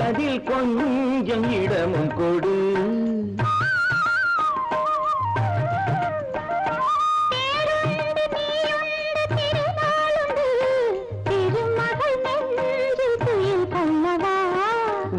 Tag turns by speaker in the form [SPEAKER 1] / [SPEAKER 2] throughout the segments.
[SPEAKER 1] அதில் கொஞ்சம் இடமும் கொடு.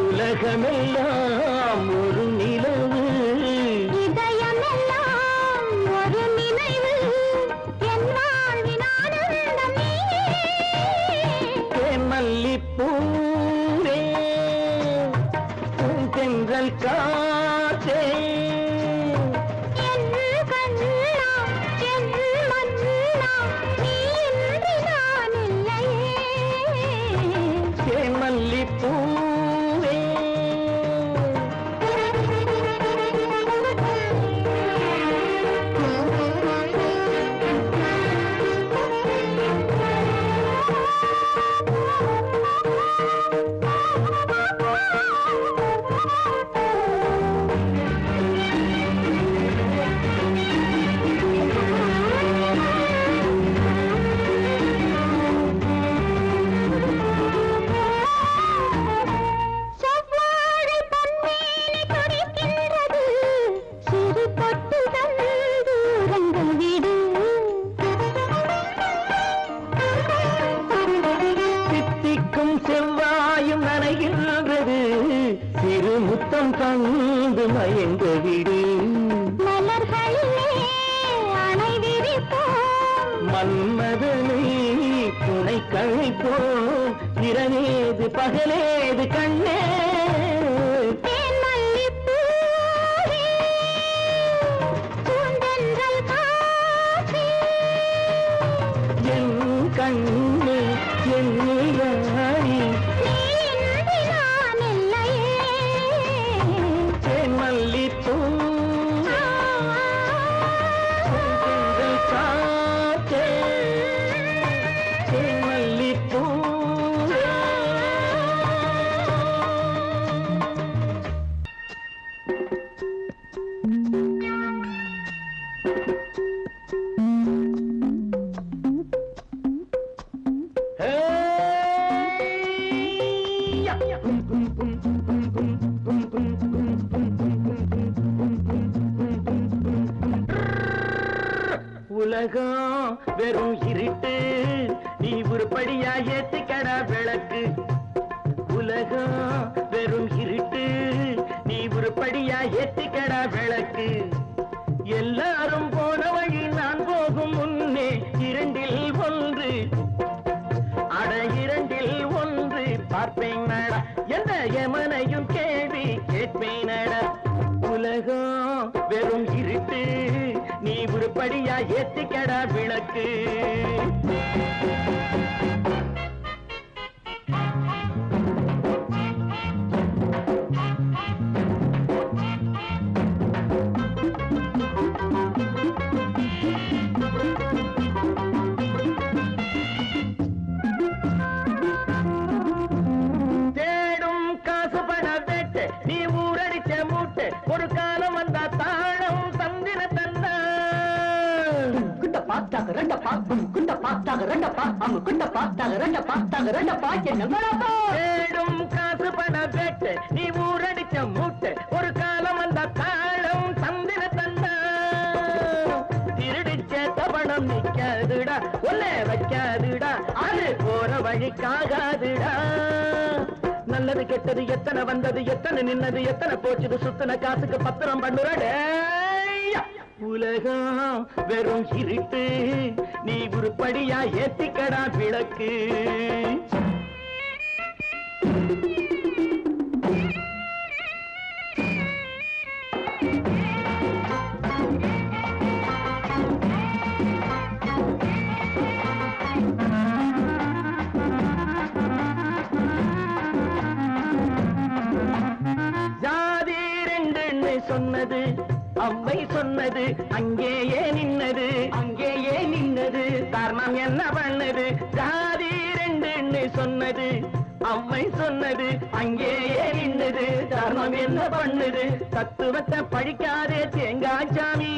[SPEAKER 1] உலகமெல்லாம் ஒரு நிலவு,
[SPEAKER 2] இதயமெல்லாம் ஒரு நினைவு, என் வாழ்வின் ஆனந்தம் நீயே.
[SPEAKER 1] தேன் மல்லிப்பூவே, பூந்தென்றல் காற்றே,
[SPEAKER 2] என் கண்ணா என் மன்னா, நீ இன்றி நான் இல்லையே.
[SPEAKER 1] தேன் மல்லிப்பூ செவ்வாயும் நனைகின்றது, சிறு முத்தம் தந்து மயங்க விடு.
[SPEAKER 2] மலர்களிலே அணை விரிப்போம்,
[SPEAKER 1] மன்மதனை துணை கழிப்போம், இரவேது பகலேது கண்ணே.
[SPEAKER 2] தேன் மல்லிப்பூவே, பூந்தென்றல் காற்றே,
[SPEAKER 1] என் கண்ணு என் ராணி,
[SPEAKER 2] நீ இன்றி நான் இல்லையே.
[SPEAKER 1] தேன் மல்லிப்பூ பூந்தென்றல் காற்றே, தேன் மல்லிப்பூ. உலகம் வெறும் இருட்டு, நீ உருப்படியா ஏத்திக்கடா விளக்கு. உலகம் வெறும் இருட்டு, நீ உருப்படியா ஏத்திக்கடா விளக்கு. எல்லாரும் போன வழி நான் போகும் முன்னே இரண்டில் ஒன்று, அட இரண்டில் ஒன்று பார்ப்பேன் நட, எந்த எமனையும் கேள்வி கேட்பேன் நட. உலகம் வெறும் இருட்டு, நீ உருப்படியா ஏத்திக்கடா விளக்கு. தேடும் காசு பட வேட்டு, நீ ஊரடிச்ச மூட்டு, ஒரு காலம் வந்தா தாழம் தந்திர தந்தா.
[SPEAKER 3] பார்த்தாக ரெண்டப்பா குண்ட பார்த்தாக ரெண்டப்பா குண்ட பார்த்தாக ரெண்டப்பா என்ன
[SPEAKER 1] தேடும் காசு பண வேட்டு நீ ஊரடிச்ச மூட்டு ஒரு காலம் அந்த காலம் தந்திர தந்தா திருடிச்ச தவணம் நிக்காதுடா ஒல்ல வைக்காதுடா அது போற வழிக்காகாதுடா நல்லது கெட்டது எத்தனை வந்தது எத்தனை நின்னது எத்தனை போச்சுது சுத்தன காசுக்கு பத்திரம் பண்ணுறடே உலகம் வெறும் இருட்டு நீ உருப்படியா ஏத்திக்கடா விளக்கு சொன்னது அம்மை சொன்னது அங்கேயே நின்னது காரணம் என்ன பண்ணது ஜாதி ரெண்டு சொன்னது அம்மை சொன்னது அங்கேயே நின்னது காரணம் என்ன பண்ணுது தத்துவத்தை பழிக்காதே தேங்காய் சாமி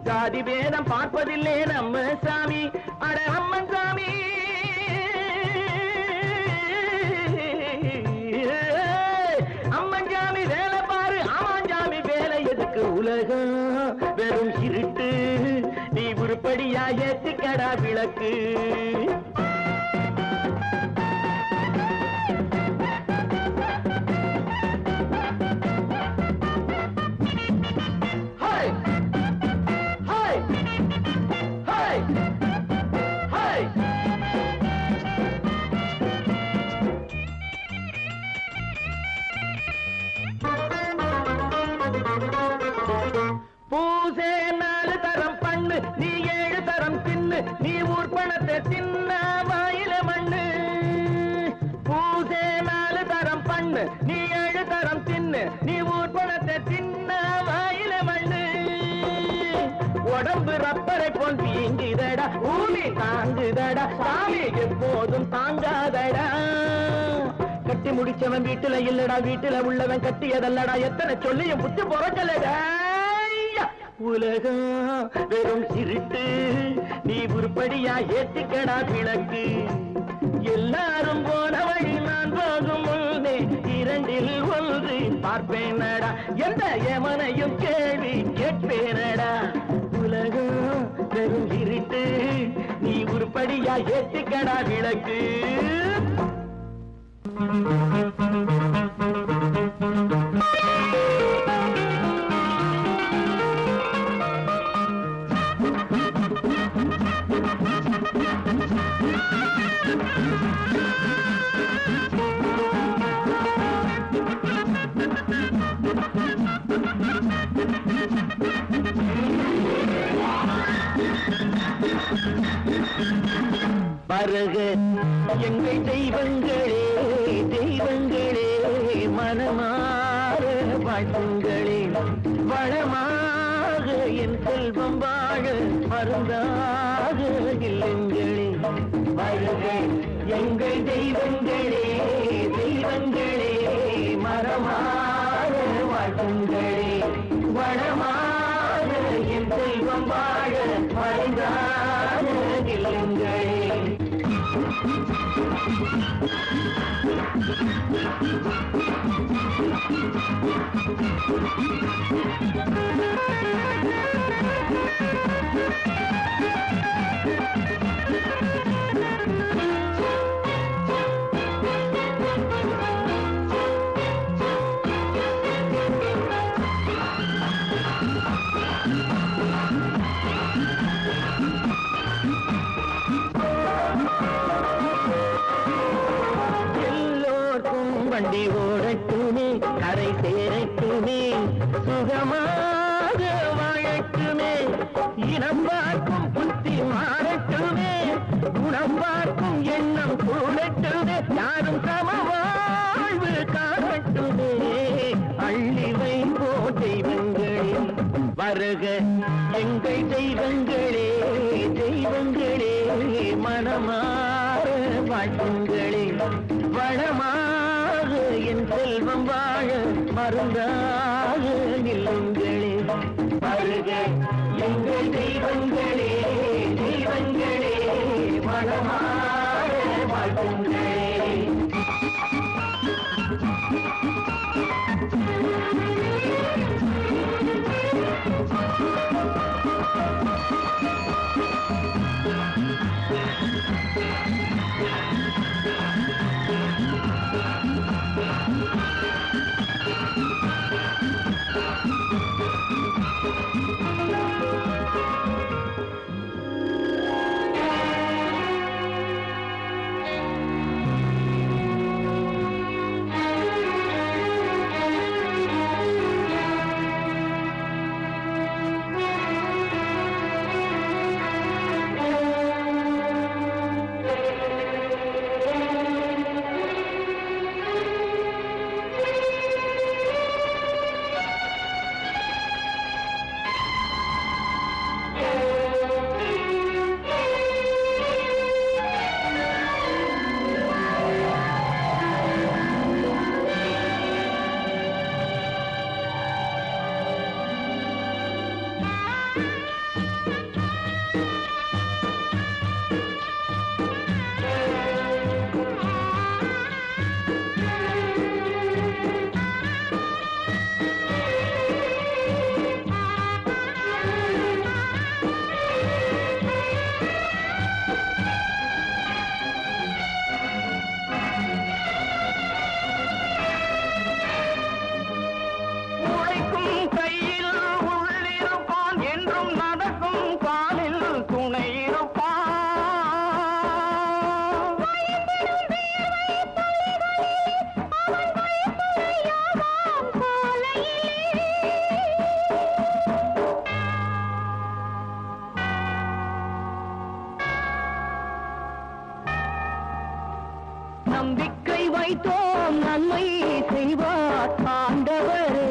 [SPEAKER 1] ஜாதி பேதம் பார்ப்பதில்லை நம்ம சாமி அட அம்மன் சாமி அம்மன் சாமி வேலை பாரு ஆமான் சாமி வேலை எதுக்கு உலகம் வெறும் இருட்டு நீ உருப்படியா ஏத்திக்கடா விளக்கு பூசே 4 தரம் பண்ணு நீ 7 தரம் தின்னு நீ ஊர் பணத்தை தின்ன வாயில மண்ணு பூசே 4 தரம் பண்ணு நீ 7 தரம் தின்னு நீ ஊர் பணத்தை தின்ன வாயில மண்ணு உடம்பு ரப்பரை போல் வீங்குதடா பூமி தாங்குதடா சாமி எப்போதும் தாங்காதடா கட்டி முடிச்சவன் வீட்டுல இல்லடா வீட்டுல உள்ளவன் கட்டியதல்லடா எத்தனை சொல்லியும் புத்தி பொறக்கலடா உலகம் வெறும் இருட்டு நீ உருப்படியா ஏத்திக்கடா விளக்கு எல்லாரும் போன வழி நான் போகும் முன்னே 2 ஒன்று பார்ப்பேனடா எந்த எமனையும் கேள்வி கேட்பேனடா உலகம் வெறும் இருட்டு நீ உருப்படியா ஏத்திக்கடா விளக்கு வருக எங்கள் தெய்வங்களே தெய்வங்களே மனமாற வாழ்த்துங்களே வளமாக என் செல்வம் வாழ மருந்தாக இல்லங்களே வருக எங்கள் தெய்வங்களே தெய்வங்களே மனமாற வாழ்த்துங்களே வளமாக என் செல்வம் வாழ மருந்தாக இல்லங்களே வண்டி ஓடட்டுமே கரை சேரட்டுமே சுகமாக வாழட்டுமே இனம் பார்க்கும் புத்தி மாறட்டுமே குணம் பார்க்கும் எண்ணம் கூடட்டுமே யாரும் சம வாழ்வு காணட்டுமே அள்ளி வைப்போ தெய்வங்களே வருக எங்கள் தெய்வங்களே தெய்வங்களே மனமாற வாழ்த்துங்களே வளமாக என் செல்வம் வாழ மருந்தாக இல்லங்களே வருக எங்கள் தெய்வங்களே மரங்களே வளமான வாழ்த்துங்களே. நம்பிக்கை வைத்தோம் நன்மை செய்வார் ஆண்டவரே.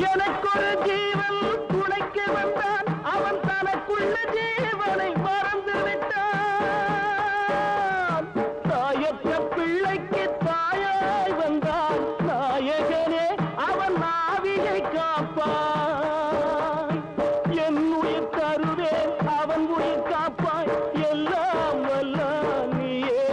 [SPEAKER 1] எனக்கொரு ஜீவன் துணைக்கு வந்தான், அவன் தனக்குள்ள ஜீவனை மறந்து விட்டான். தாயற்ற பிள்ளைக்கு தாயாய் வந்தான் நாயகனே, அவன் ஆவியை காப்பான். என் உயிர் தருவேன், அவன் உயிர் காப்பாய், எல்லாம் வல்ல நீயே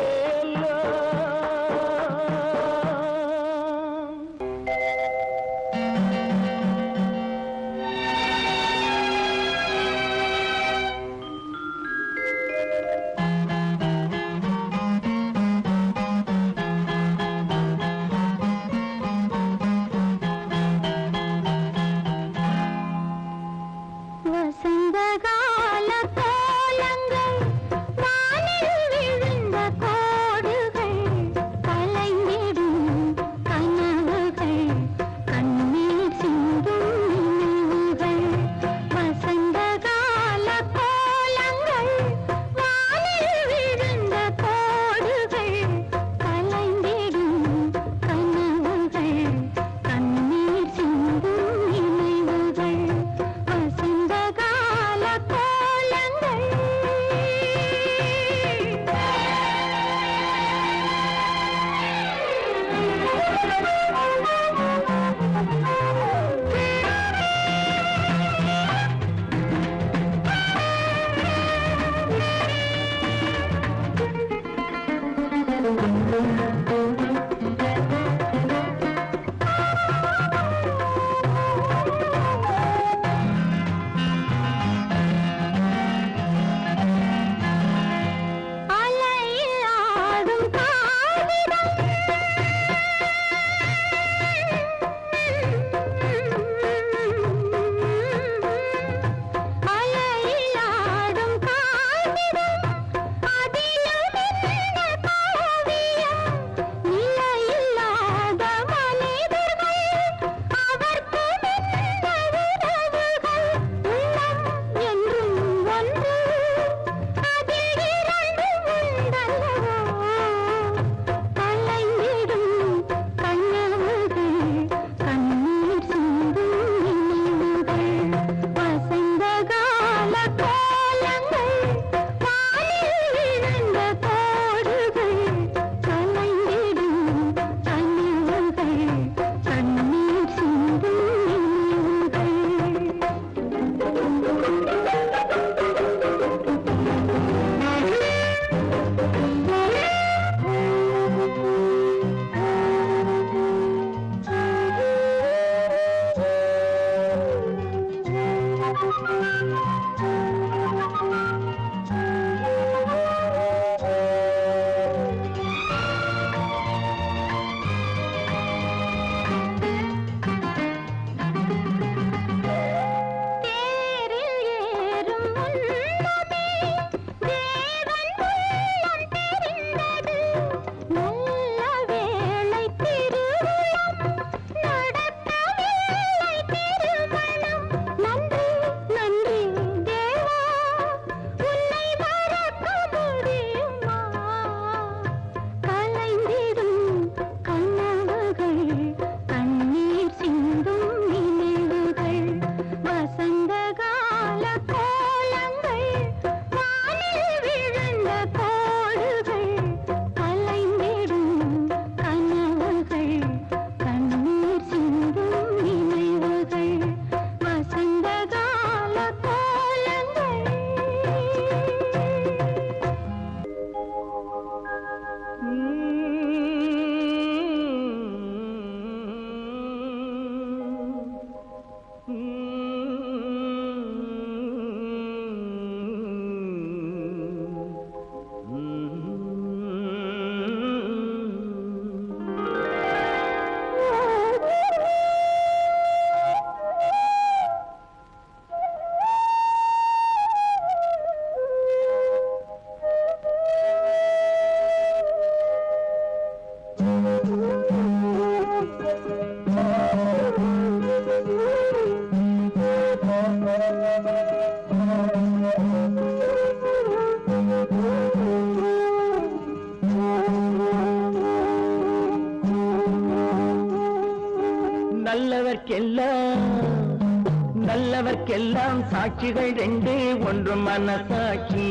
[SPEAKER 1] நல்லவர்க்கெல்லாம் சாட்சிகள் ரெண்டு, ஒன்று மனசாட்சி,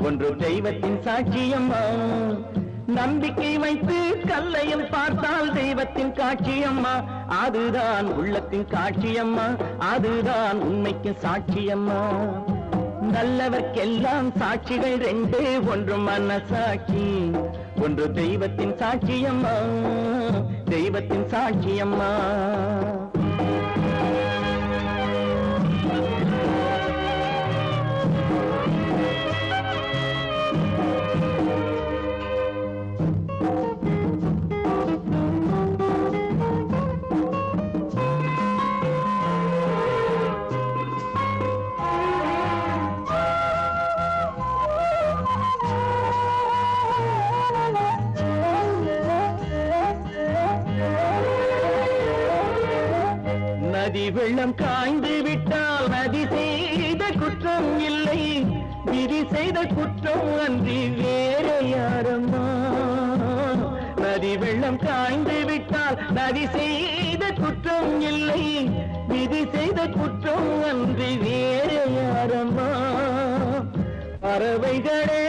[SPEAKER 1] ஒன்று தெய்வத்தின் சாட்சியம்மா. நம்பிக்கை வைத்து கல்லையும் பார்த்தால் தெய்வத்தின் காட்சியம்மா, அதுதான் உள்ளத்தின் காட்சியம்மா, அதுதான் உண்மைக்கு சாட்சியம்மா. நல்லவர்க்கெல்லாம் சாட்சிகள் ரெண்டு, ஒன்று மனசாட்சி, ஒன்று தெய்வத்தின் சாட்சியம்மா, தெய்வத்தின் சாட்சியம்மா. நதி வெள்ளம் காய்ந்து விட்டால் நதி செய்த குற்றம் இல்லை, விதி செய்த குற்றம் அன்றி வேற யாரம்மா. நதி வெள்ளம் காய்ந்து விட்டால் நதி செய்த குற்றம் இல்லை, விதி செய்த குற்றம் அன்றி வேற யாரம்மா. பறவைகளே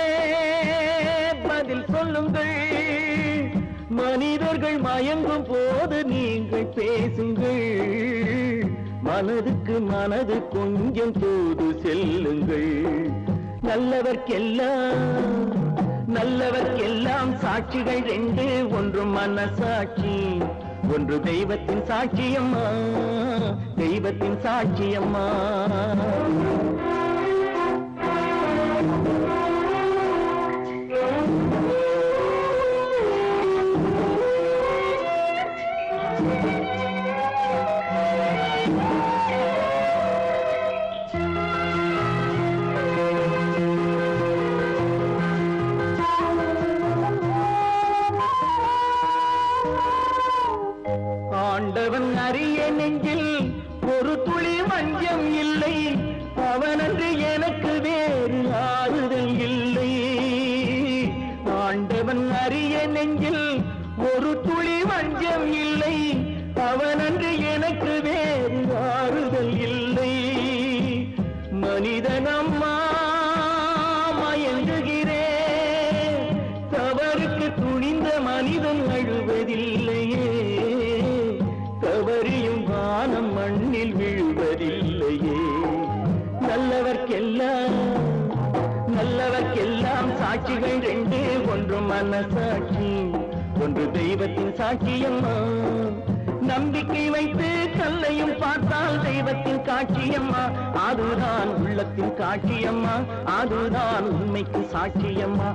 [SPEAKER 1] பதில் சொல்லுங்கள், மனிதர்கள் மயங்கும் போது நீங்கள் பேசுங்கள், மனதுக்கு மனது கொஞ்சம் தூது செல்லுங்கள். நல்லவர்க்கெல்லாம் சாட்சிகள் ரெண்டு, ஒன்று மனசாட்சி, ஒன்று தெய்வத்தின் சாட்சியம்மா, தெய்வத்தின் சாட்சியம்மா. ஆண்டவன் அறிய நெஞ்சில் ஒரு துளி வஞ்சம் இல்லை, அவனன்று எனக்கு வேறு ஆறுதல் இல்லை. ஆண்டவன் அறிய நெஞ்சில் ஒரு துளி வஞ்சம் இல்லை, அவனன்று எனக்கு வேறு ஆறுதல் இல்லை. மனிதனம்மா மயங்குகிறேன், தவறுக்கு துணிந்த மனிதன் அழுவதில்லையே, தவறியும் வானம் மண்ணில் விழுவதில்லையே. நல்லவர்க்கெல்லாம் சாட்சிகள் ரெண்டு, ஒன்று மனசாட்சி, ஒன்று தெய்வத்தின் சாட்சியம்மா. நம்பிக்கை வைத்து கல்லையும் பார்த்தால் தெய்வத்தின் காட்சியம்மா, அதுதான் உள்ளத்தின் காட்சியம்மா, அதுதான் உண்மைக்கு சாட்சியம்மா.